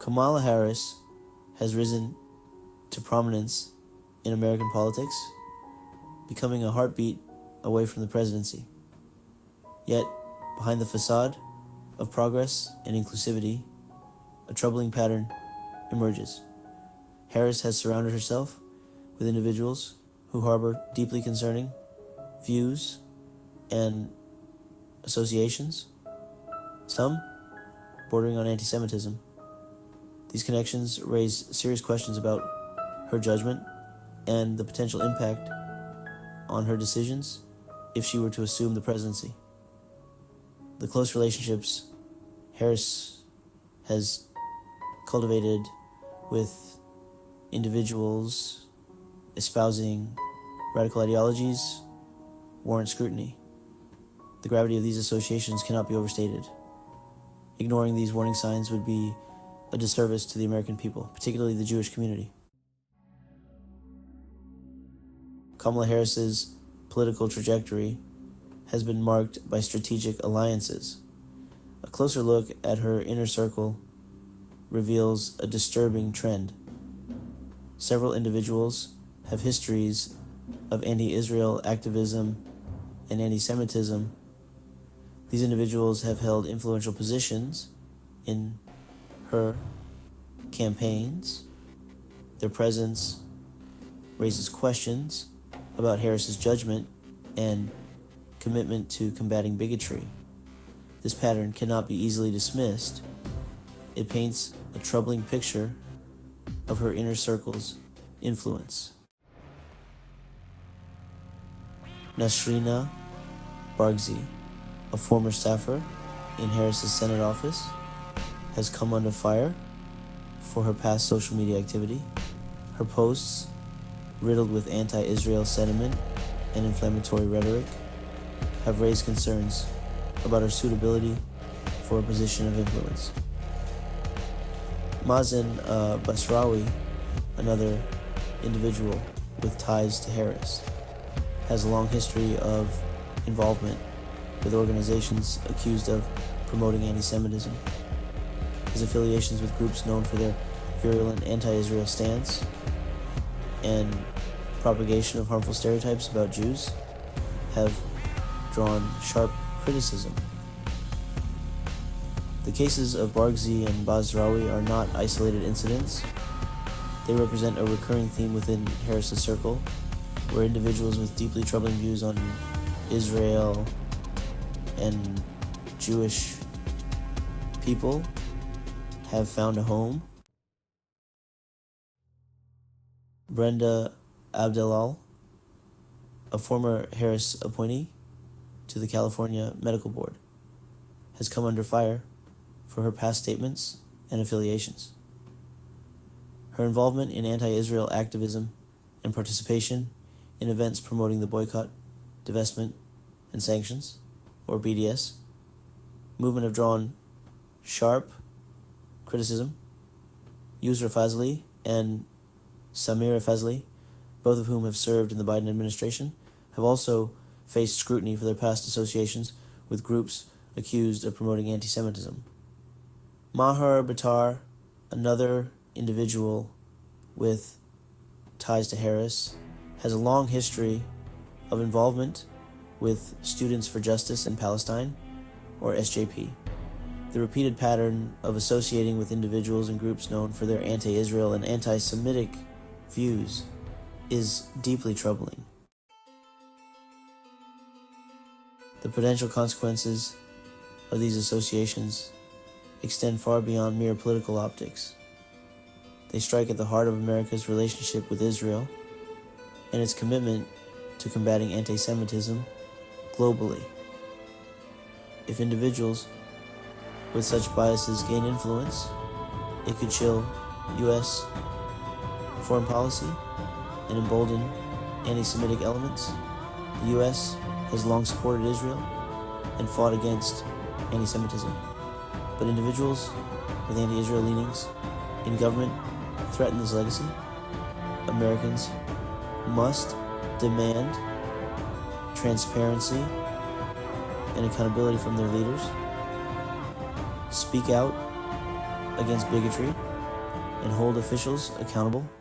Kamala Harris has risen to prominence in American politics, becoming a heartbeat away from the presidency. Yet, behind the facade of progress and inclusivity, a troubling pattern emerges. Harris has surrounded herself with individuals who harbor deeply concerning views and associations, some bordering on anti-Semitism. These connections raise serious questions about her judgment and the potential impact on her decisions if she were to assume the presidency. The close relationships Harris has cultivated with individuals espousing radical ideologies warrant scrutiny. The gravity of these associations cannot be overstated. Ignoring these warning signs would be a disservice to the American people, particularly the Jewish community. Kamala Harris's political trajectory has been marked by strategic alliances. A closer look at her inner circle reveals a disturbing trend. Several individuals have histories of anti-Israel activism and anti-Semitism. These individuals have held influential positions in her campaigns. Their presence raises questions about Harris's judgment and commitment to combating bigotry. This pattern cannot be easily dismissed. It paints a troubling picture of her inner circle's influence. Nasrina Bargzi, a former staffer in Harris's Senate office, has come under fire for her past social media activity. Her posts, riddled with anti-Israel sentiment and inflammatory rhetoric, have raised concerns about her suitability for a position of influence. Mazen Basrawi, another individual with ties to Harris, has a long history of involvement with organizations accused of promoting anti-Semitism. His affiliations with groups known for their virulent anti-Israel stance and propagation of harmful stereotypes about Jews have drawn sharp criticism. The cases of Bargzi and Basrawi are not isolated incidents. They represent a recurring theme within Harris's circle, where individuals with deeply troubling views on Israel and Jewish people have found a home. Brenda Abdelal, a former Harris appointee to the California Medical Board, has come under fire for her past statements and affiliations. Her involvement in anti-Israel activism and participation in events promoting the boycott, divestment, and sanctions, or BDS, movement have drawn sharp criticism. Yusra Fazli and Samira Fazli, both of whom have served in the Biden administration, have also faced scrutiny for their past associations with groups accused of promoting anti-Semitism. Mahar Batar, another individual with ties to Harris, has a long history of involvement with Students for Justice in Palestine, or SJP. The repeated pattern of associating with individuals and groups known for their anti-Israel and anti-Semitic views is deeply troubling. The potential consequences of these associations extend far beyond mere political optics. They strike at the heart of America's relationship with Israel and its commitment to combating anti-Semitism globally. If individuals with such biases gain influence, it could chill U.S. foreign policy and embolden anti-Semitic elements. The U.S. has long supported Israel and fought against anti-Semitism, but individuals with anti-Israel leanings in government threaten this legacy. Americans must demand transparency and accountability from their leaders, speak out against bigotry and hold officials accountable